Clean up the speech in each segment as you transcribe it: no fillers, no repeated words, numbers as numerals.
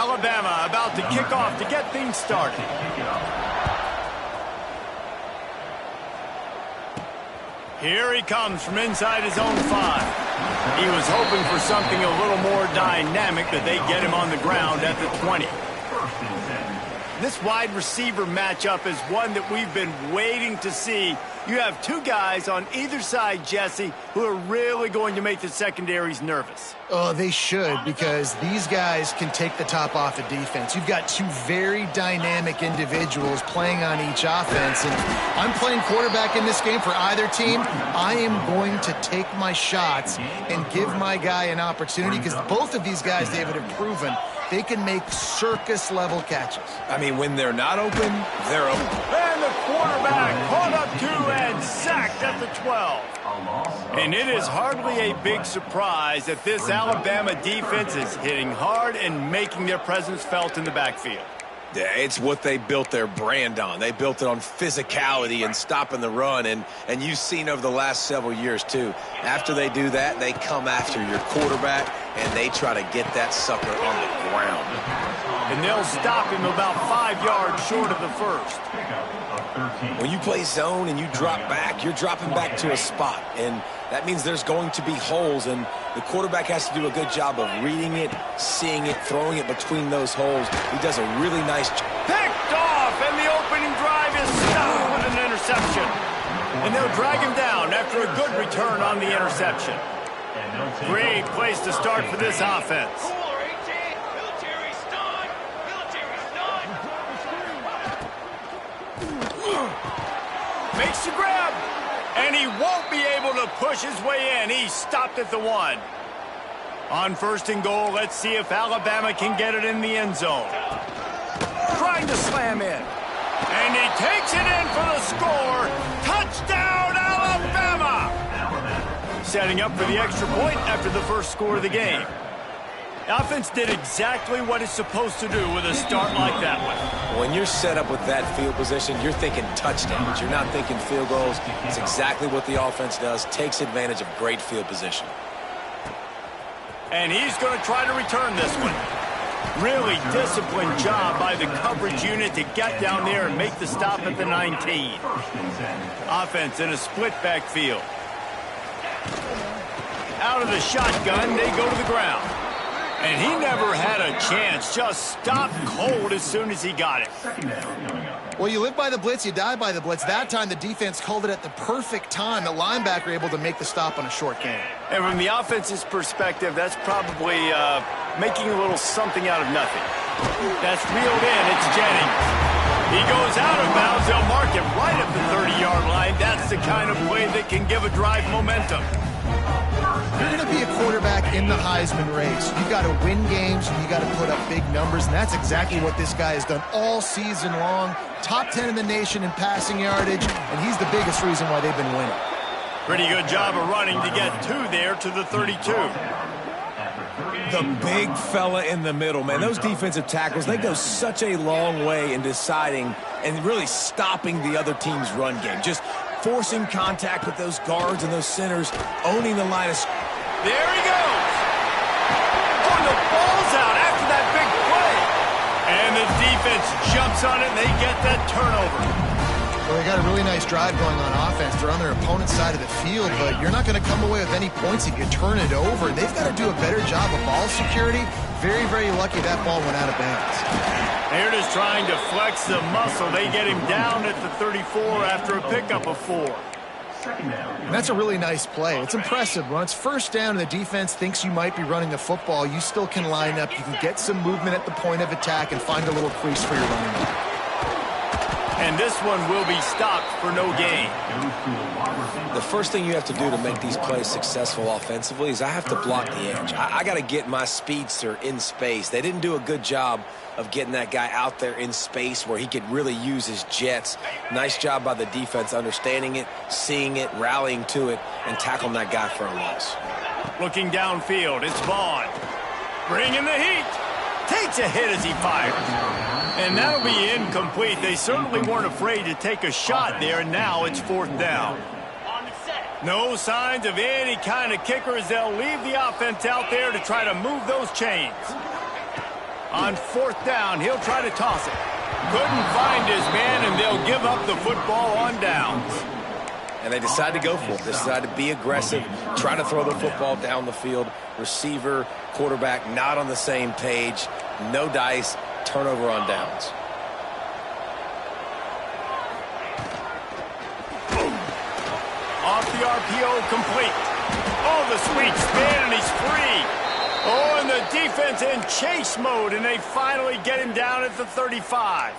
Alabama about to kick off to get things started. Here he comes from inside his own 5. He was hoping for something a little more dynamic, but they get him on the ground at the 20. This wide receiver matchup is one that we've been waiting to see. You have two guys on either side, Jesse, who are really going to make the secondaries nervous. Oh, they should, because these guys can take the top off the defense. You've got two very dynamic individuals playing on each offense, and I'm playing quarterback in this game for either team. I am going to take my shots and give my guy an opportunity, because both of these guys, David, have proven they can make circus-level catches. I mean, when they're not open, they're open. And the quarterback caught up to and sacked at the 12. And it is hardly a big surprise that this Alabama defense is hitting hard and making their presence felt in the backfield. Yeah, it's what they built their brand on. They built it on physicality and stopping the run, and you've seen over the last several years, too. After they do that, they come after your quarterback, and they try to get that sucker on the ground. And they'll stop him about 5 yards short of the first. When you play zone and you drop back, you're dropping back to a spot, and that means there's going to be holes, and the quarterback has to do a good job of reading it, seeing it, throwing it between those holes. He does a really nice job. Picked off, and the opening drive is stopped with an interception. And they'll drag him down after a good return on the interception. Great place to start for this offense. Makes the grab, and he won't be able to push his way in. He stopped at the 1. On 1st and goal, let's see if Alabama can get it in the end zone. Trying to slam in, and he takes it in for the score. Touchdown, Alabama! Setting up for the extra point after the first score of the game. The offense did exactly what it's supposed to do with a start like that one. When you're set up with that field position, you're thinking touchdowns. You're not thinking field goals. It's exactly what the offense does. Takes advantage of great field position. And he's going to try to return this one. Really disciplined job by the coverage unit to get down there and make the stop at the 19. Offense in a split backfield. Out of the shotgun, they go to the ground. And he never had a chance, just stopped cold as soon as he got it. Well, you live by the blitz, you die by the blitz. That time, the defense called it at the perfect time. The linebacker able to make the stop on a short gain. And from the offense's perspective, that's probably making a little something out of nothing. That's reeled in, it's Jennings. He goes out of bounds, they'll mark him right at the 30-yard line. That's the kind of play that can give a drive momentum. You're going to be a quarterback in the Heisman race. You got to win games, and you got to put up big numbers, and that's exactly what this guy has done all season long. Top 10 in the nation in passing yardage, and he's the biggest reason why they've been winning. Pretty good job of running to get 2 there to the 32. The big fella in the middle, man. Those defensive tackles, they go such a long way in deciding and really stopping the other team's run game. Just forcing contact with those guards and those centers, owning the line of... There he goes. Oh, the ball's out after that big play. And the defense jumps on it, and they get that turnover. Well, they got a really nice drive going on offense. They're on their opponent's side of the field, but you're not going to come away with any points if you turn it over. They've got to do a better job of ball security. Very, very lucky that ball went out of bounds. They're just trying to flex the muscle. They get him down at the 34 after a pickup of 4. And that's a really nice play. It's impressive. When it's first down and the defense thinks you might be running the football, you still can line up. You can get some movement at the point of attack and find a little crease for your running back. And this one will be stopped for no gain. The first thing you have to do to make these plays successful offensively is I have to block the edge. I got to get my speedster in space. They didn't do a good job of getting that guy out there in space where he could really use his jets. Nice job by the defense understanding it, seeing it, rallying to it, and tackling that guy for a loss. Looking downfield, it's Vaughn. Bringing the heat. Takes a hit as he fires. And that'll be incomplete. They certainly weren't afraid to take a shot there, and now it's 4th down. No signs of any kind of kickers. They'll leave the offense out there to try to move those chains. On 4th down, he'll try to toss it. Couldn't find his man, and they'll give up the football on downs. And they decide to go for it. They decide to be aggressive, try to throw the football down the field. Receiver, quarterback, not on the same page. No dice, turnover on downs. Off the RPO, complete. Oh, the sweet spin, and he's free. Oh, and the defense in chase mode, and they finally get him down at the 35.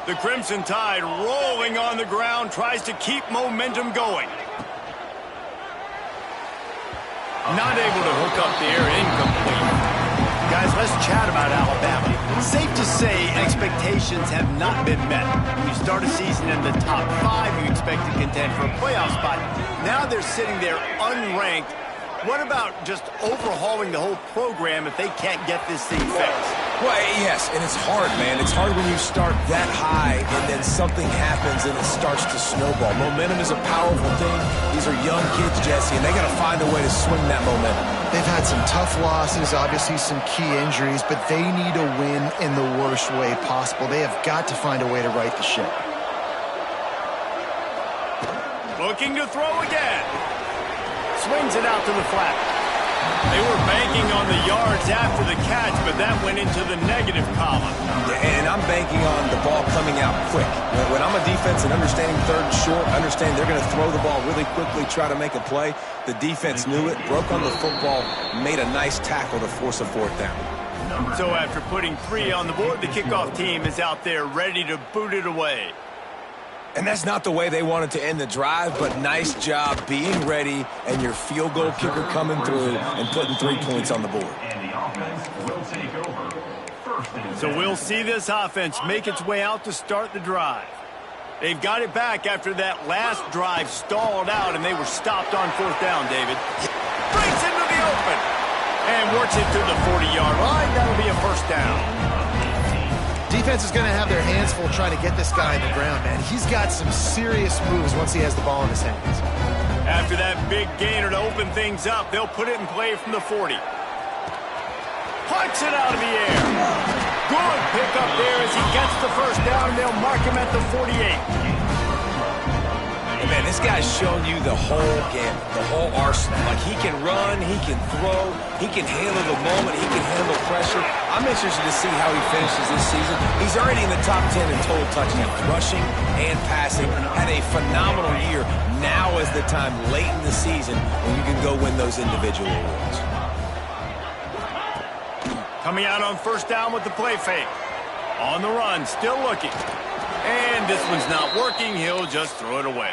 The Crimson Tide rolling on the ground, tries to keep momentum going. Not able to hook up there, incomplete. Guys, let's chat about Alabama. Safe to say expectations have not been met. When you start a season in the top 5, you expect to contend for a playoff spot. Now they're sitting there unranked. What about just overhauling the whole program if they can't get this thing fixed? Well, yes, and it's hard, man. It's hard when you start that high and then something happens and it starts to snowball. Momentum is a powerful thing. These are young kids, Jesse, and they got to find a way to swing that momentum. They've had some tough losses, obviously some key injuries, but they need a win in the worst way possible. They have got to find a way to right the ship. Looking to throw again. Swings it out to the flat. They were banking on the yards after the catch, but that went into the negative column. And I'm banking on the ball coming out quick. When I'm a defense and understanding 3rd and short, understanding they're going to throw the ball really quickly, try to make a play, the defense knew it, broke on the football, made a nice tackle to force a 4th down. So after putting 3 on the board, the kickoff team is out there ready to boot it away. And that's not the way they wanted to end the drive, but nice job being ready and your field goal kicker coming through and putting 3 points on the board. So we'll see this offense make its way out to start the drive. They've got it back after that last drive stalled out, and they were stopped on 4th down, David. Breaks into the open and works it to the 40-yard line. That'll be a 1st down. Defense is going to have their hands full trying to get this guy on the ground, man. He's got some serious moves once he has the ball in his hands. After that big gainer to open things up, they'll put it in play from the 40. Punts it out of the air. Good pickup there as he gets the 1st down, and they'll mark him at the 48. Hey man, this guy's shown you the whole game, the whole arsenal. Like, he can run, he can throw, he can handle the moment, he can handle pressure. I'm interested to see how he finishes this season. He's already in the top 10 in total touchdowns, rushing and passing. Had a phenomenal year. Now is the time late in the season when you can go win those individual awards. Coming out on 1st down with the play fake. On the run, still looking. And this one's not working. He'll just throw it away.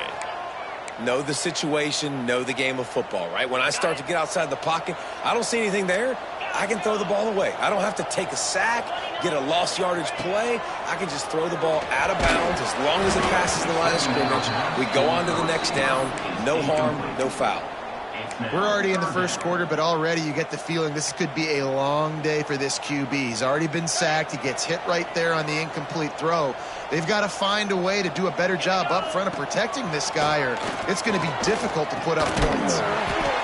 Know the situation, know the game of football, right? When I start to get outside the pocket, I don't see anything there. I can throw the ball away. I don't have to take a sack, get a lost yardage play. I can just throw the ball out of bounds as long as it passes the line of scrimmage. We go on to the next down. No harm, no foul. We're already in the 1st quarter, but already you get the feeling this could be a long day for this QB. He's already been sacked. He gets hit right there on the incomplete throw. They've got to find a way to do a better job up front of protecting this guy, or it's going to be difficult to put up points.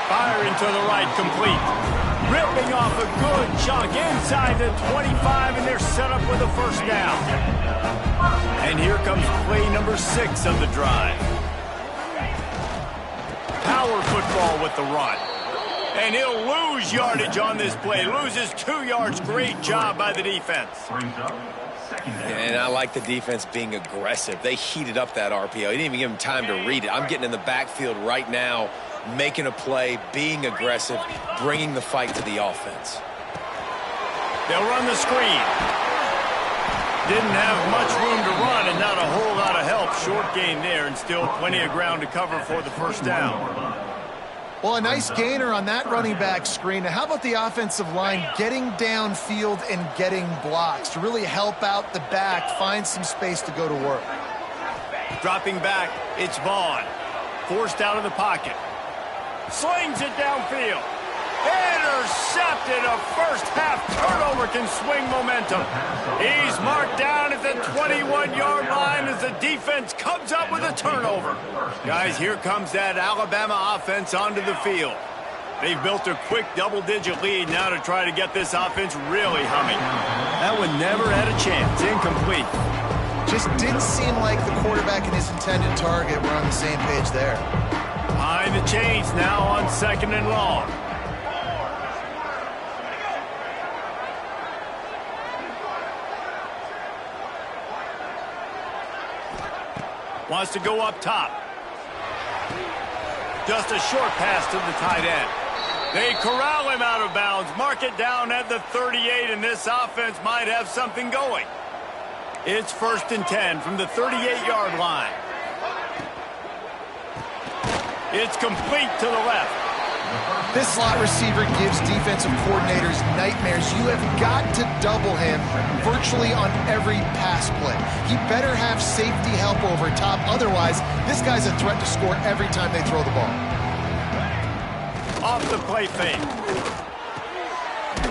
Firing to the right, complete. Ripping off a good chunk inside the 25, and they're set up with a 1st down. And here comes play number 6 of the drive. Power football with the run. And he'll lose yardage on this play. Loses 2 yards. Great job by the defense. And I like the defense being aggressive. They heated up that RPO. He didn't even give him time to read it. I'm getting in the backfield right now, making a play, being aggressive, bringing the fight to the offense. They'll run the screen. Didn't have much room to run and not a whole lot of help. Short gain there and still plenty of ground to cover for the 1st down. Well, a nice gainer on that running back screen. Now, how about the offensive line getting downfield and getting blocks to really help out the back, find some space to go to work? Dropping back, it's Vaughn. Forced out of the pocket. Slings it downfield. Intercepted. A 1st half turnover can swing momentum. He's marked down at the 21-yard line as the defense comes up with a turnover. Guys, here comes that Alabama offense onto the field. They've built a quick double-digit lead now to try to get this offense really humming. That one never had a chance. Incomplete. Just didn't seem like the quarterback and his intended target were on the same page there. Behind the chains now on 2nd and long. Wants to go up top. Just a short pass to the tight end. They corral him out of bounds. Mark it down at the 38, and this offense might have something going. It's 1st and 10 from the 38-yard line. It's complete to the left. This slot receiver gives defensive coordinators nightmares. You have got to double him virtually on every pass play. He better have safety help over top. Otherwise, this guy's a threat to score every time they throw the ball. Off the play fake.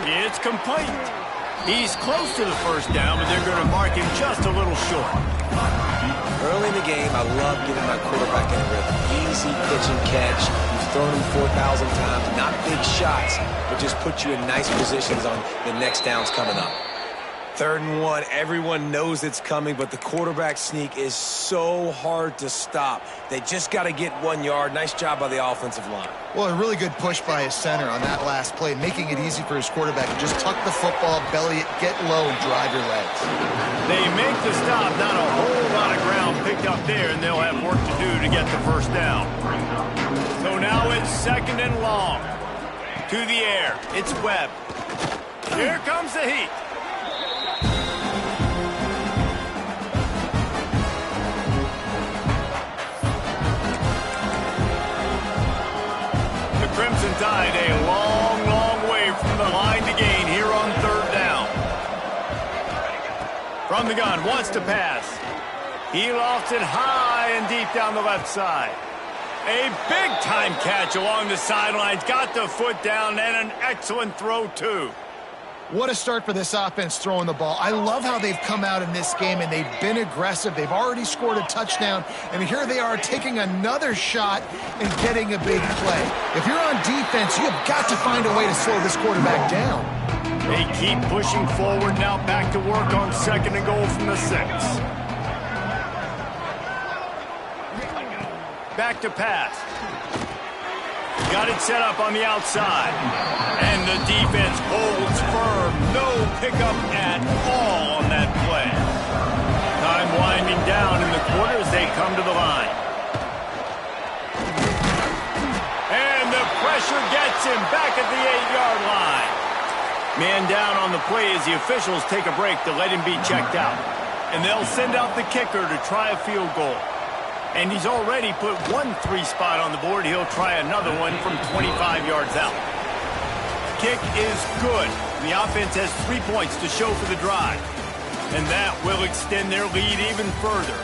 It's complete. He's close to the 1st down, but they're going to mark him just a little short. Early in the game, I love getting my quarterback in a rhythm. Easy pitch and catch. You've thrown him 4,000 times. Not big shots, but just put you in nice positions on the next downs coming up. 3rd and 1, everyone knows it's coming, but the quarterback sneak is so hard to stop. They just got to get 1 yard. Nice job by the offensive line. Well, a really good push by his center on that last play, making it easy for his quarterback to just tuck the football, belly it, get low, and drive your legs. They make the stop. Not a whole lot of ground picked up there, and they'll have work to do to get the 1st down. So now it's 2nd and long. To the air. It's Webb. Here comes the heat. Crimson Tide a long, long way from the line to gain here on 3rd down. From the gun, wants to pass. He lofts it high and deep down the left side. A big-time catch along the sidelines. Got the foot down and an excellent throw, too. What a start for this offense throwing the ball. I love how they've come out in this game, and they've been aggressive. They've already scored a touchdown, and here they are taking another shot and getting a big play. If you're on defense, you have got to find a way to slow this quarterback down. They keep pushing forward now, back to work on 2nd and goal from the 6. Back to pass. Got it set up on the outside. And the defense holds firm. No pickup at all on that play. Time winding down in the quarter as they come to the line. And the pressure gets him back at the 8-yard line. Man down on the play as the officials take a break to let him be checked out. And they'll send out the kicker to try a field goal. And he's already put 1 3-spot on the board. He'll try another one from 25 yards out. Kick is good. The offense has 3 points to show for the drive. And that will extend their lead even further.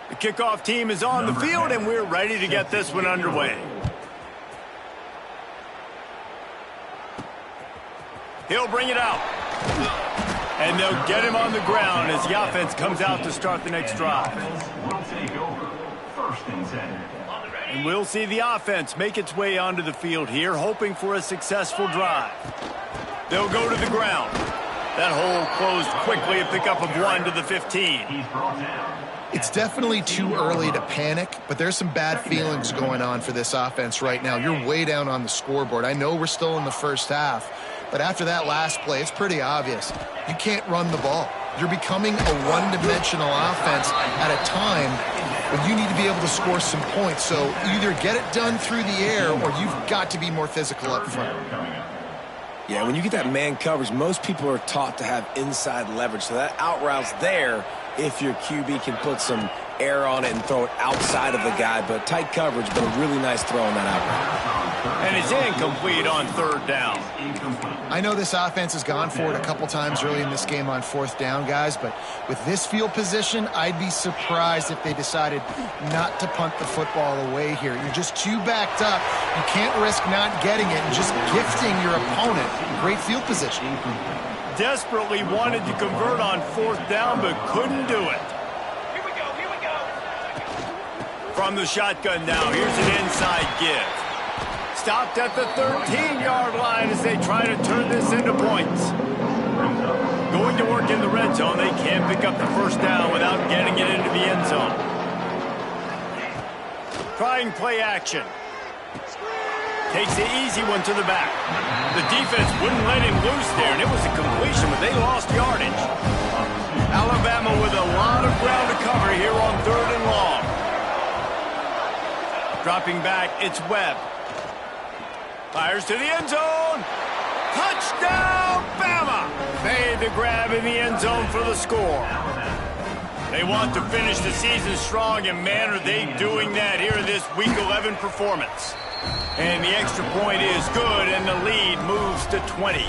The kickoff team is on the field, and we're ready to get this one underway. He'll bring it out. And they'll get him on the ground as the offense comes out to start the next drive. And we'll see the offense make its way onto the field here, hoping for a successful drive. They'll go to the ground. That hole closed quickly, a pickup of 1 to the 15. It's definitely too early to panic, but there's some bad feelings going on for this offense right now. You're way down on the scoreboard. I know we're still in the 1st half, but after that last play, it's pretty obvious. You can't run the ball. You're becoming a one-dimensional offense at a time when you need to be able to score some points. So either get it done through the air or you've got to be more physical up front. Yeah, when you get that man coverage, most people are taught to have inside leverage. So that out route's there if your QB can put some air on it and throw it outside of the guy. But tight coverage, but a really nice throw on that out route. And it's incomplete on third down. I know this offense has gone for it a couple times early in this game on fourth down, guys, but with this field position, I'd be surprised if they decided not to punt the football away here. You're just too backed up. You can't risk not getting it and just gifting your opponent great field position. Desperately wanted to convert on fourth down, but couldn't do it. Here we go. From the shotgun now, here's an inside give. Stopped at the 13-yard line as they try to turn this into points. Going to work in the red zone, they can't pick up the first down without getting it into the end zone. Trying play action. Takes the easy one to the back. The defense wouldn't let him loose there, and it was a completion, but they lost yardage. Alabama with a lot of ground to cover here on third and long. Dropping back, it's Webb. Fires to the end zone. Touchdown, Bama! Made the grab in the end zone for the score. They want to finish the season strong, and man, are they doing that here in this Week 11 performance. And the extra point is good, and the lead moves to 20.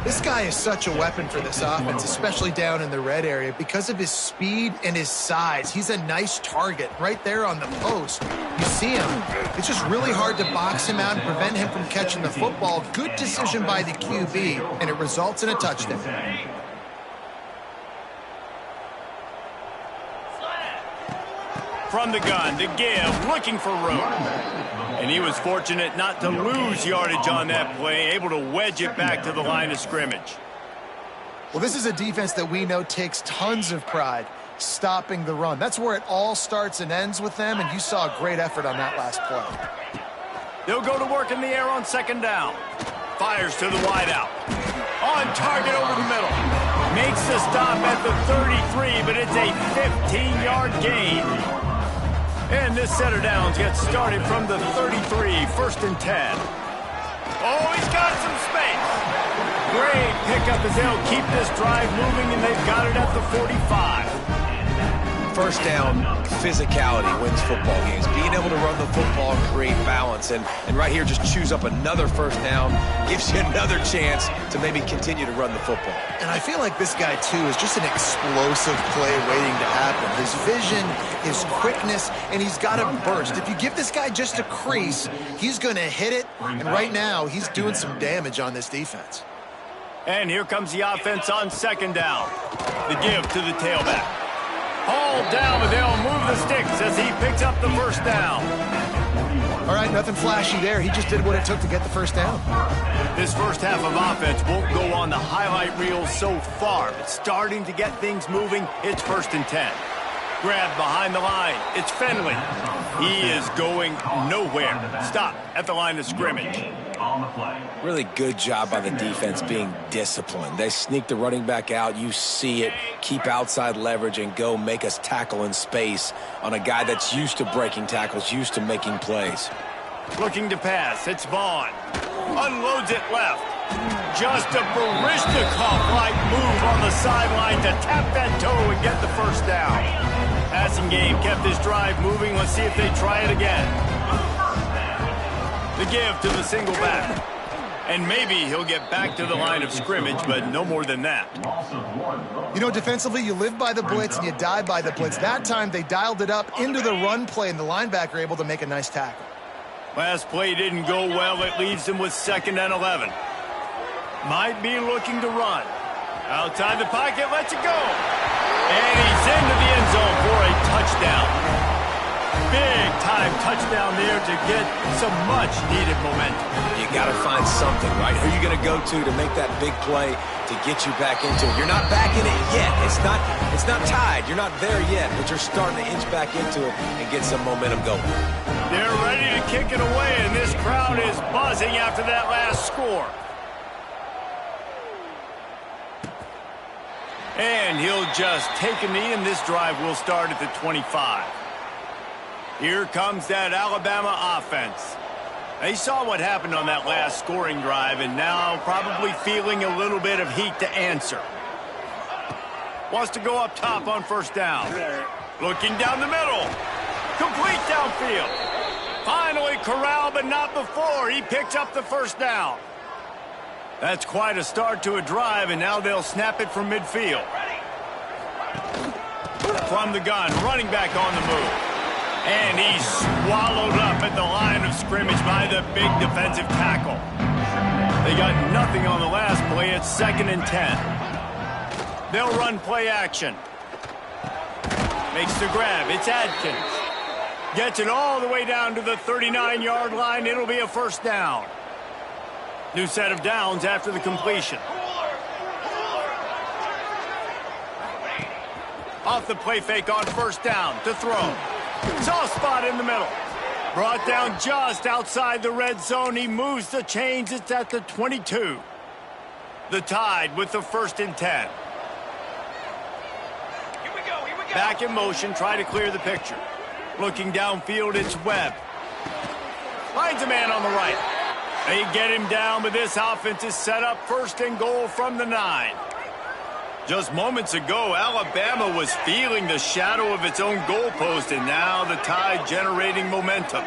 This guy is such a weapon for this offense, especially down in the red area, because of his speed and his size. He's a nice target right there on the post. You see him. It's just really hard to box him out and prevent him from catching the football. Good decision by the QB, and it results in a touchdown. From the gun, to give, looking for room. And he was fortunate not to lose yardage on that play, able to wedge it back to the line of scrimmage. Well, this is a defense that we know takes tons of pride stopping the run. That's where it all starts and ends with them, and you saw a great effort on that last play. They'll go to work in the air on second down. Fires to the wideout. On target over the middle. Makes the stop at the 33, but it's a 15-yard gain. And this set of downs gets started from the 33, first and 10. Oh, he's got some space. Great pickup as they'll keep this drive moving, and they've got it at the 45. First down, physicality wins football games. Being able to run the football and create balance. And right here, just choose up another first down, gives you another chance to maybe continue to run the football. And I feel like this guy, too, is just an explosive play waiting to happen. His vision, his quickness, and he's got a burst. If you give this guy just a crease, he's going to hit it. And right now, he's doing some damage on this defense. And here comes the offense on second down. The give to the tailback. Hauled down, but they'll move the sticks as he picks up the first down. All right, nothing flashy there. He just did what it took to get the first down. This first half of offense won't go on the highlight reel so far, but starting to get things moving, it's first and 10. Grab behind the line. It's Finley. He is going nowhere. Stop at the line of scrimmage. Really good job by the defense being disciplined. They sneak the running back out. You see it. Keep outside leverage and go make us tackle in space on a guy that's used to breaking tackles, used to making plays. Looking to pass. It's Vaughn. Unloads it left. Just a Baryshnikov-like move on the sideline to tap that toe and get the first down. Passing game kept this drive moving. Let's see if they try it again. The give to the single back. And maybe he'll get back to the line of scrimmage, but no more than that. You know, defensively, you live by the blitz and you die by the blitz. That time, they dialed it up into the run play, and the linebacker able to make a nice tackle. Last play didn't go well. It leaves him with second and 11. Might be looking to run. Outside the pocket, lets it go. And he's into the end zone for a touchdown. Big-time touchdown there to get some much-needed momentum. You got to find something, right? Who are you going to go to make that big play to get you back into it? You're not back in it yet. It's not tied. You're not there yet, but you're starting to inch back into it and get some momentum going. They're ready to kick it away, and this crowd is buzzing after that last score. And he'll just take a knee, and this drive will start at the 25. Here comes that Alabama offense. They saw what happened on that last scoring drive, and now probably feeling a little bit of heat to answer. Wants to go up top on first down. Looking down the middle. Complete downfield. Finally corralled, but not before. He picks up the first down. That's quite a start to a drive, and now they'll snap it from midfield. From the gun, running back on the move. And he's swallowed up at the line of scrimmage by the big defensive tackle. They got nothing on the last play. It's 2nd and 10. They'll run play action. Makes the grab. It's Adkins. Gets it all the way down to the 39-yard line. It'll be a first down. New set of downs after the completion. Off the play fake on first down to throw. Soft spot in the middle. Brought down just outside the red zone. He moves the chains. It's at the 22. The Tide with the 1st and 10. Here we go. Back in motion, try to clear the picture. Looking downfield, it's Webb. Finds a man on the right. They get him down, but this offense is set up 1st and goal from the 9. Just moments ago, Alabama was feeling the shadow of its own goalpost, and now the Tide generating momentum.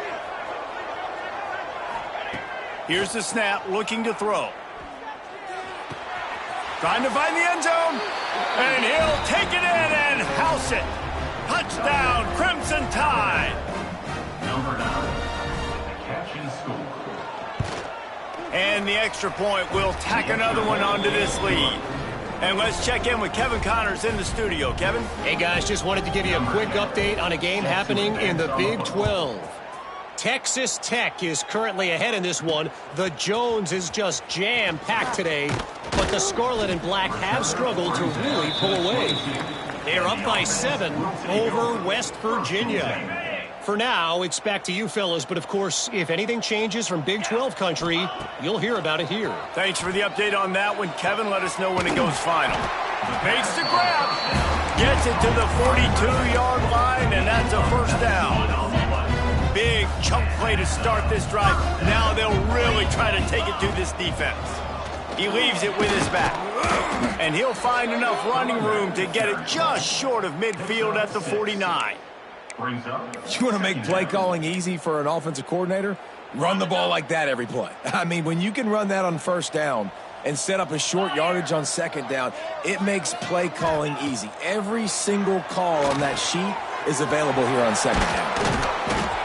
Here's the snap, looking to throw. Trying to find the end zone, and he'll take it in and house it. Touchdown, Crimson Tide. Number 9, the catch and score. And the extra point will tack another one onto this lead. And let's check in with Kevin Connors in the studio. Kevin? Hey, guys, just wanted to give you a quick update on a game happening in the Big 12. Texas Tech is currently ahead in this one. The Jones is just jam-packed today, but the Scarlet and Black have struggled to really pull away. They're up by 7 over West Virginia. For now, it's back to you fellas, but of course, if anything changes from Big 12 country, you'll hear about it here. Thanks for the update on that one, Kevin. Let us know when it goes final. Makes the grab. Gets it to the 42-yard line, and that's a first down. Big chunk play to start this drive. Now they'll really try to take it to this defense. He leaves it with his back. And he'll find enough running room to get it just short of midfield at the 49. You want to make play calling easy for an offensive coordinator? Run the ball like that every play. I mean, when you can run that on first down and set up a short yardage on second down, it makes play calling easy. Every single call on that sheet is available here on second down.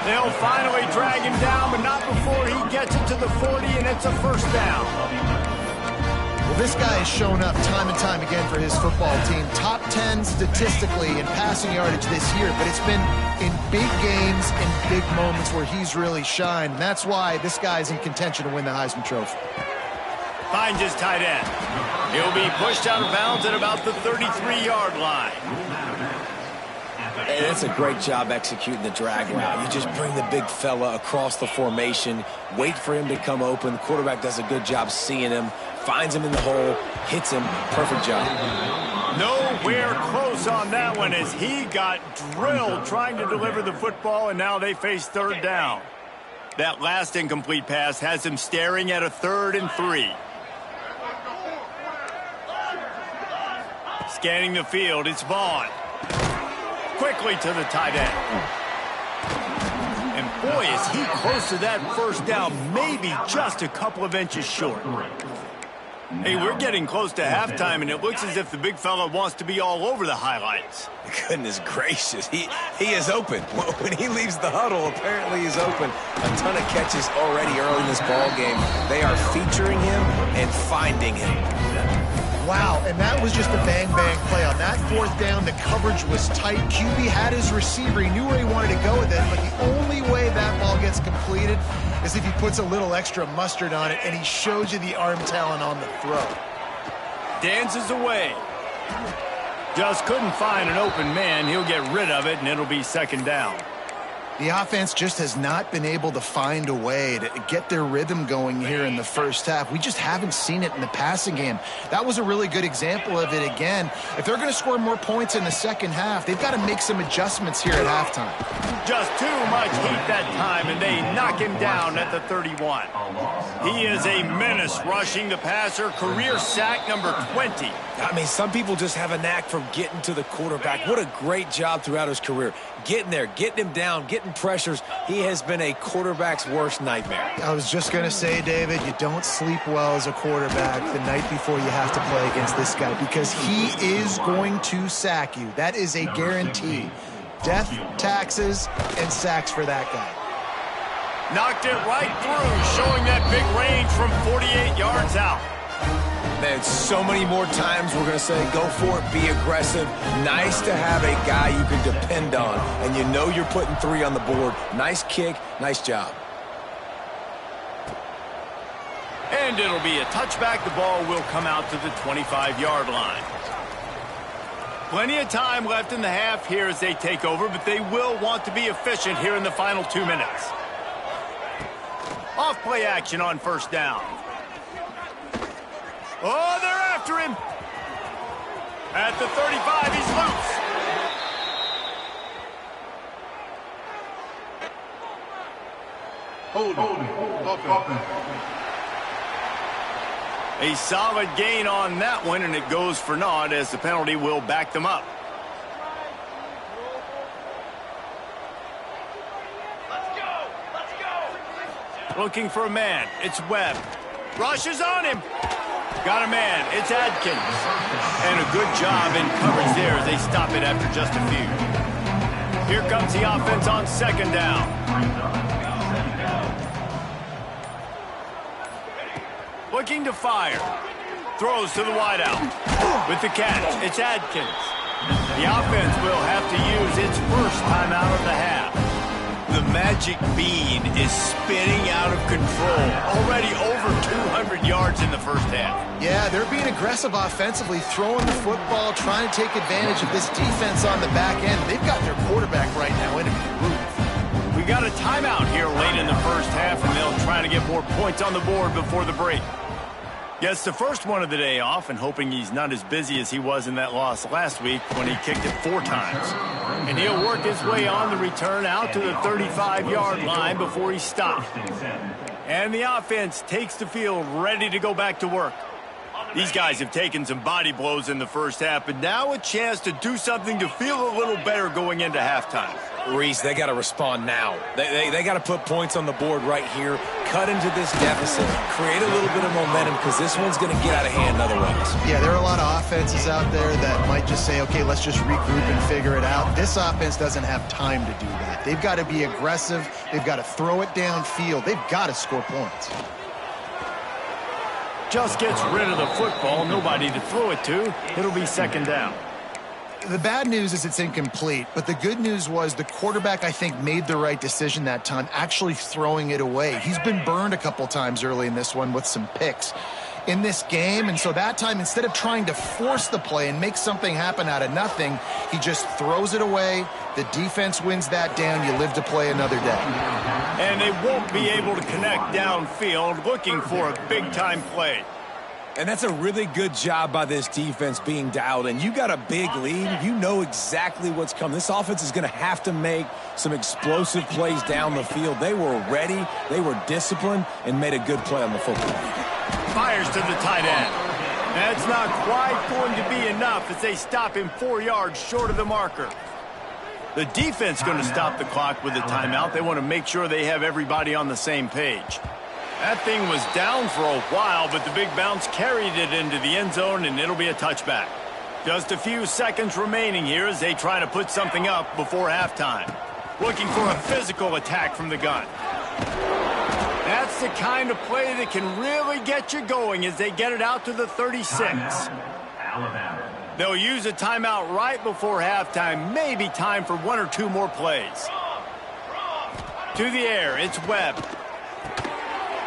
They'll finally drag him down, but not before he gets it to the 40, and it's a first down. Well, this guy has shown up time and time again for his football team. Top 10 statistically in passing yardage this year, but it's been in big games and big moments where he's really shined. And that's why this guy's in contention to win the Heisman Trophy. Finds his tight end. He'll be pushed out of bounds at about the 33-yard line. And it's a great job executing the drag route. You just bring the big fella across the formation, wait for him to come open. The quarterback does a good job seeing him, finds him in the hole, hits him. Perfect job. Nowhere close on that one as he got drilled trying to deliver the football, and now they face third down. That last incomplete pass has him staring at a 3rd and 3. Scanning the field, it's Vaughn. Quickly to the tight end. And boy, is he close to that first down, maybe just a couple of inches short. Hey, we're getting close to halftime, and it looks as if the big fella wants to be all over the highlights. Goodness gracious, he is open. When he leaves the huddle, apparently he's open. A ton of catches already early in this ball game. They are featuring him and finding him. Wow, and that was just a bang-bang play. On that 4th down, the coverage was tight. QB had his receiver. He knew where he wanted to go with it, but the only way that ball gets completed is if he puts a little extra mustard on it, and he shows you the arm talent on the throw. Dances away. Just couldn't find an open man. He'll get rid of it, and it'll be second down. The offense just has not been able to find a way to get their rhythm going here in the first half. We just haven't seen it in the passing game. That was a really good example of it again. If they're going to score more points in the second half, they've got to make some adjustments here at halftime. Just too much heat that time, and they knock him down at the 31. He is a menace rushing the passer. Career sack number 20. I mean, some people just have a knack for getting to the quarterback. What a great job throughout his career. Getting there, getting him down, getting certain pressures, he has been a quarterback's worst nightmare. I was just going to say, David, you don't sleep well as a quarterback the night before you have to play against this guy because he is going to sack you. That is a guarantee. Death, taxes, and sacks for that guy. Knocked it right through, showing that big range from 48 yards out. Man, so many more times we're going to say, go for it, be aggressive. Nice to have a guy you can depend on, and you know you're putting 3 on the board. Nice kick, nice job. And it'll be a touchback. The ball will come out to the 25-yard line. Plenty of time left in the half here as they take over, but they will want to be efficient here in the final 2 minutes. Off play action on first down. Oh, they're after him. At the 35, he's loose. Offense. A solid gain on that one, and it goes for naught as the penalty will back them up. Let's go. Looking for a man. It's Webb. Rushes on him. Got a man. It's Adkins. And a good job in coverage there as they stop it after just a few. Here comes the offense on second down. Looking to fire. Throws to the wideout. With the catch, it's Adkins. The offense will have to use its first timeout of the half. The magic bean is spinning out of control. Already over 200 yards in the first half. Yeah, they're being aggressive offensively, throwing the football, trying to take advantage of this defense on the back end. They've got their quarterback right now in a groove. We got a timeout here late in the first half, and they'll try to get more points on the board before the break. Gets the first one of the day off and hoping he's not as busy as he was in that loss last week when he kicked it 4 times. And he'll work his way on the return out to the 35-yard line before he's stopped. And the offense takes the field ready to go back to work. These guys have taken some body blows in the first half, but now a chance to do something to feel a little better going into halftime. Reese, they got to respond now. They got to put points on the board right here, cut into this deficit, create a little bit of momentum because this one's going to get out of hand otherwise. Yeah, there are a lot of offenses out there that might just say, okay, let's just regroup and figure it out. This offense doesn't have time to do that. They've got to be aggressive. They've got to throw it downfield. They've got to score points. Just gets rid of the football, nobody to throw it to. It'll be second down. The bad news is it's incomplete, but the good news was the quarterback, I think, made the right decision that time, actually throwing it away. He's been burned a couple times early in this one with some picks in this game, and so that time, instead of trying to force the play and make something happen out of nothing, he just throws it away. The defense wins that down. You live to play another day. And they won't be able to connect downfield, looking for a big-time play. And that's a really good job by this defense being dialed in. You got a big lead. You know exactly what's coming. This offense is going to have to make some explosive plays down the field. They were ready, they were disciplined, and made a good play on the football. Fires to the tight end. That's not quite going to be enough as they stop him 4 yards short of the marker. The defense going to stop the clock with a timeout. They want to make sure they have everybody on the same page. That thing was down for a while, but the big bounce carried it into the end zone, and it'll be a touchback. Just a few seconds remaining here as they try to put something up before halftime. Looking for a physical attack from the gun. That's the kind of play that can really get you going as they get it out to the 36. Alabama. They'll use a timeout right before halftime. Maybe time for 1 or 2 more plays. To the air, it's Webb.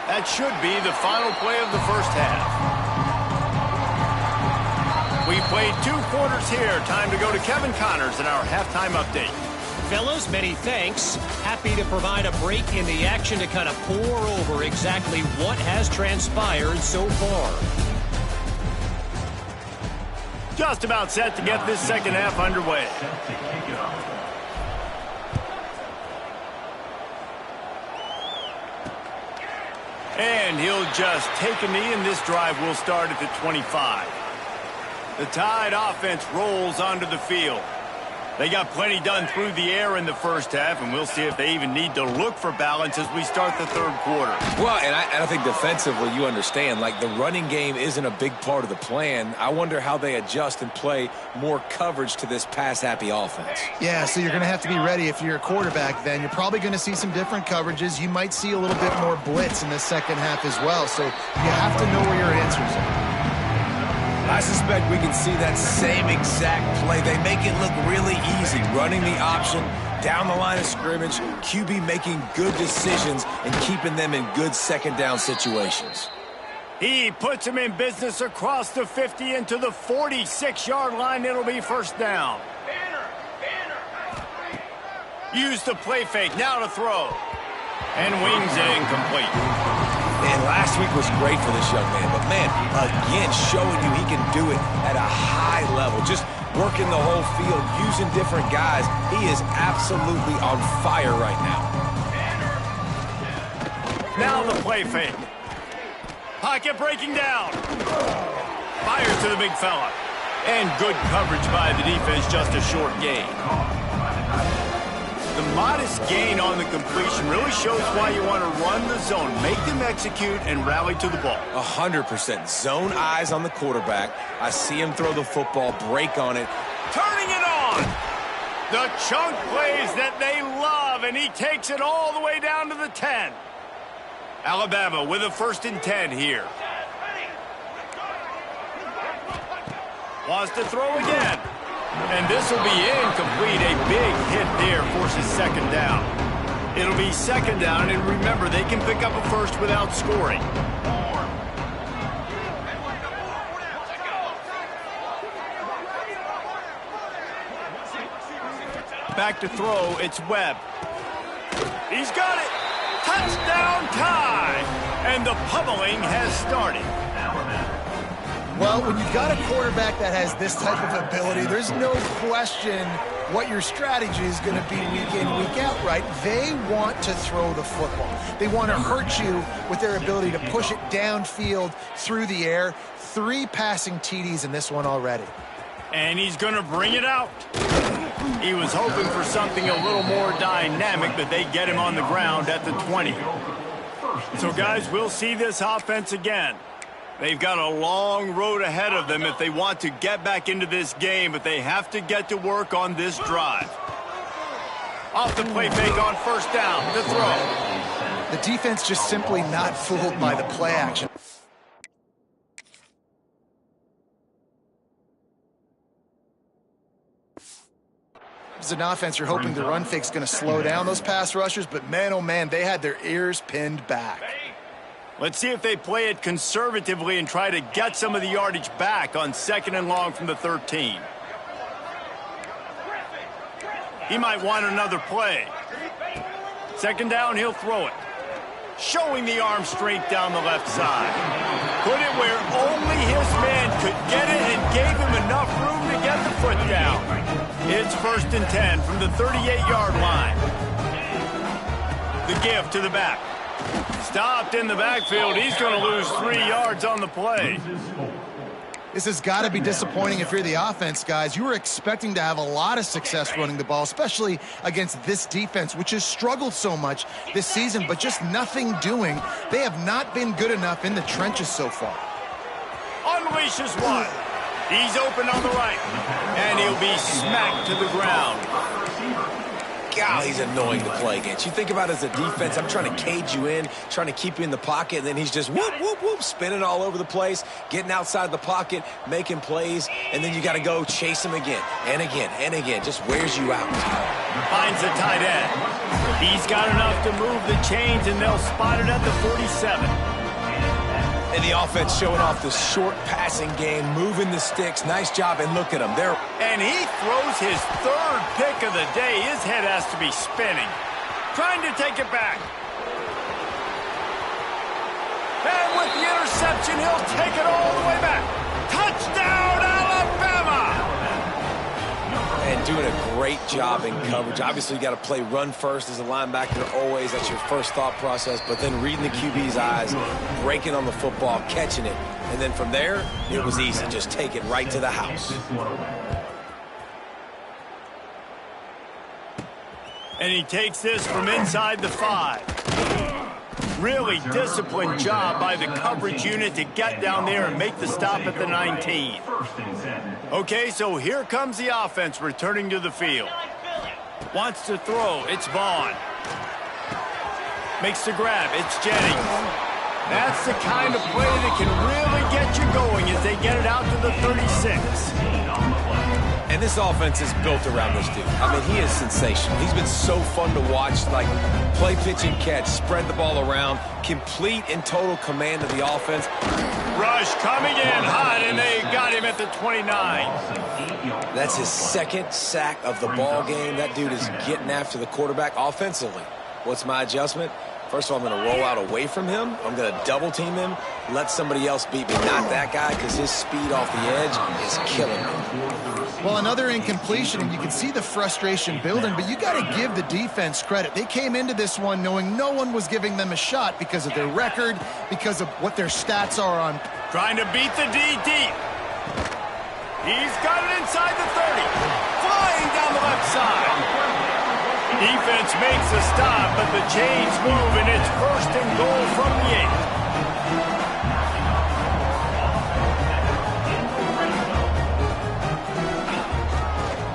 That should be the final play of the first half. We played 2 quarters here. Time to go to Kevin Connors in our halftime update. Fellas, many thanks. Happy to provide a break in the action to kind of pour over exactly what has transpired so far. Just about set to get this second half underway. Set to kick it off. And he'll just take a knee, and this drive will start at the 25. The Tide offense rolls onto the field. They got plenty done through the air in the first half, and we'll see if they even need to look for balance as we start the third quarter. Well, and I think defensively, you understand, like the running game isn't a big part of the plan. I wonder how they adjust and play more coverage to this pass-happy offense. Yeah, so you're going to have to be ready if you're a quarterback then. You're probably going to see some different coverages. You might see a little bit more blitz in the second half as well, so you have to know where your answers are. I suspect we can see that same exact play. They make it look really easy, running the option down the line of scrimmage, QB making good decisions and keeping them in good second down situations. He puts him in business across the 50 into the 46-yard line. It'll be first down. Use the play fake, now to throw. And wings it incomplete. Man, last week was great for this young man, but man, again, showing you he can do it at a high level. Just working the whole field, using different guys. He is absolutely on fire right now. Now the play fake. Pocket breaking down. Fires to the big fella. And good coverage by the defense, just a short gain. The modest gain on the completion really shows why you want to run the zone, make them execute, and rally to the ball. 100%. Zone eyes on the quarterback. I see him throw the football, break on it. Turning it on! The chunk plays that they love, and he takes it all the way down to the 10. Alabama with a 1st and 10 here. Wants to throw again. And this will be incomplete. A big hit there forces second down. It'll be second down, and remember, they can pick up a first without scoring. Back to throw, it's Webb. He's got it. Touchdown tie. And the pummeling has started. Well, when you've got a quarterback that has this type of ability, there's no question what your strategy is going to be week in, week out, right? They want to throw the football. They want to hurt you with their ability to push it downfield through the air. 3 passing TDs in this one already. And he's going to bring it out. He was hoping for something a little more dynamic, but they get him on the ground at the 20. So, guys, we'll see this offense again. They've got a long road ahead of them if they want to get back into this game, but they have to get to work on this drive. Off the play fake on first down, the throw. The defense just simply not fooled by the play action. As an offense, you're hoping the run fake's going to slow down those pass rushers, but man, oh man, they had their ears pinned back. Let's see if they play it conservatively and try to get some of the yardage back on 2nd and long from the 13. He might want another play. 2nd down, he'll throw it. Showing the arm strength down the left side. Put it where only his man could get it and gave him enough room to get the foot down. It's 1st and 10 from the 38-yard line. The give to the back. Stopped in the backfield. He's going to lose 3 yards on the play. This has got to be disappointing if you're the offense, guys. You were expecting to have a lot of success running the ball, especially against this defense, which has struggled so much this season, but just nothing doing. They have not been good enough in the trenches so far. Unleashes one. He's open on the right, and he'll be smacked to the ground. God, he's annoying to play against. You think about it as a defense, I'm trying to cage you in, trying to keep you in the pocket, and then he's just whoop, whoop, whoop, spinning all over the place, getting outside the pocket, making plays, and then you got to go chase him again and again and again. Just wears you out. Finds the tight end. He's got enough to move the chains, and they'll spot it at the 47. And the offense showing off the short passing game, moving the sticks. Nice job, and look at him. And he throws his 3rd pick of the day. His head has to be spinning. Trying to take it back. And with the interception, he'll take it all the way back. Touchdown, Alabama! And doing a great job in coverage. Obviously, you got to play run first as a linebacker always. That's your first thought process. But then reading the QB's eyes, breaking on the football, catching it. And then from there, it was easy. Just take it right to the house. And he takes this from inside the 5. Really disciplined job by the coverage unit to get down there and make the stop at the 19. Okay, so here comes the offense returning to the field. Wants to throw. It's Vaughn. Makes the grab. It's Jennings. That's the kind of play that can really get you going as they get it out to the 36. And this offense is built around this dude. I mean, he is sensational. He's been so fun to watch, like play, pitch, and catch, spread the ball around, complete and total command of the offense. Rush coming in hot, and they got him at the 29. That's his second sack of the ball game. That dude is getting after the quarterback offensively. What's my adjustment? First of all, I'm going to roll out away from him. I'm going to double team him, let somebody else beat me. Not that guy, because his speed off the edge is killing me. Well, another incompletion, and you can see the frustration building, but you got to give the defense credit. They came into this one knowing no one was giving them a shot because of their record, because of what their stats are on. Trying to beat the D deep. He's got it inside the 30. Flying down the left side. Defense makes a stop, but the chains move, and it's 1st and goal from the 8.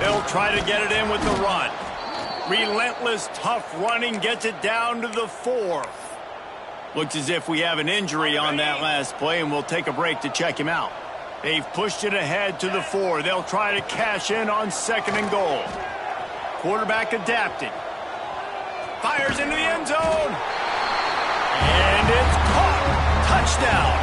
They'll try to get it in with the run. Relentless, tough running gets it down to the 4. Looks as if we have an injury on that last play, and we'll take a break to check him out. They've pushed it ahead to the 4. They'll try to cash in on 2nd and goal. Quarterback adapted. Fires into the end zone. And it's caught. Touchdown.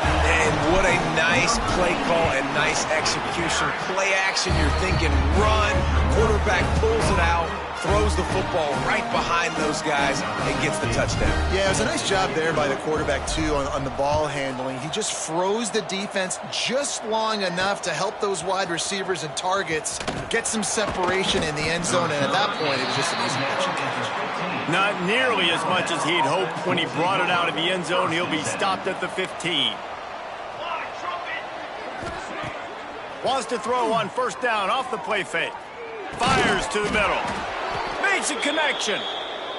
And what a nice play call and nice execution. Play action, you're thinking run. Quarterback pulls it out, throws the football right behind those guys, and gets the touchdown. Yeah, it was a nice job there by the quarterback, too, on the ball handling. He just froze the defense just long enough to help those wide receivers and targets get some separation in the end zone, and at that point, it was just an easy catch. Not nearly as much as he'd hoped when he brought it out of the end zone. He'll be stopped at the 15. Wants to throw on 1st down off the play fake. Fires to the middle. Makes a connection.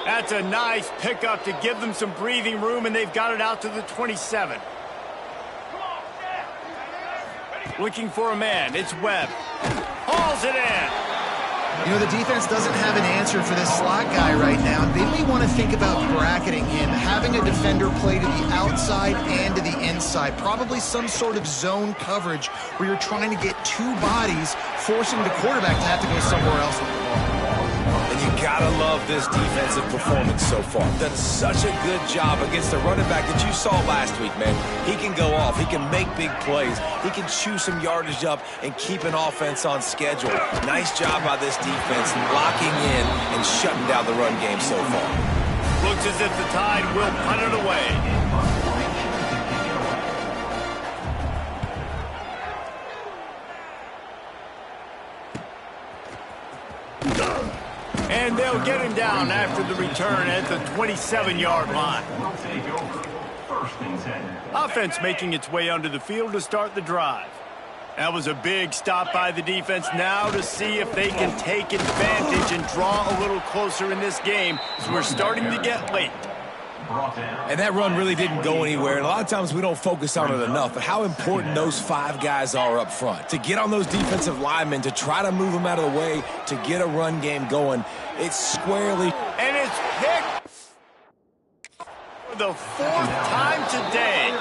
That's a nice pickup to give them some breathing room, and they've got it out to the 27. Looking for a man. It's Webb. Hauls it in. You know, the defense doesn't have an answer for this slot guy right now. They may want to think about bracketing him, having a defender play to the outside and to the inside. Probably some sort of zone coverage where you're trying to get 2 bodies, forcing the quarterback to have to go somewhere else with the ball. And you gotta love this defensive performance so far. Done such a good job against the running back that you saw last week, man. He can go off. He can make big plays. He can chew some yardage up and keep an offense on schedule. Nice job by this defense locking in and shutting down the run game so far. Looks as if the Tide will punt it away. And they'll get him down after the return at the 27-yard line. Offense making its way onto the field to start the drive. That was a big stop by the defense. Now to see if they can take advantage and draw a little closer in this game, as we're starting to get late. And that run really didn't go anywhere. And a lot of times we don't focus on it enough, but how important those 5 guys are up front. To get on those defensive linemen, to try to move them out of the way, to get a run game going. It's squarely. And it's picked for the 4th time today.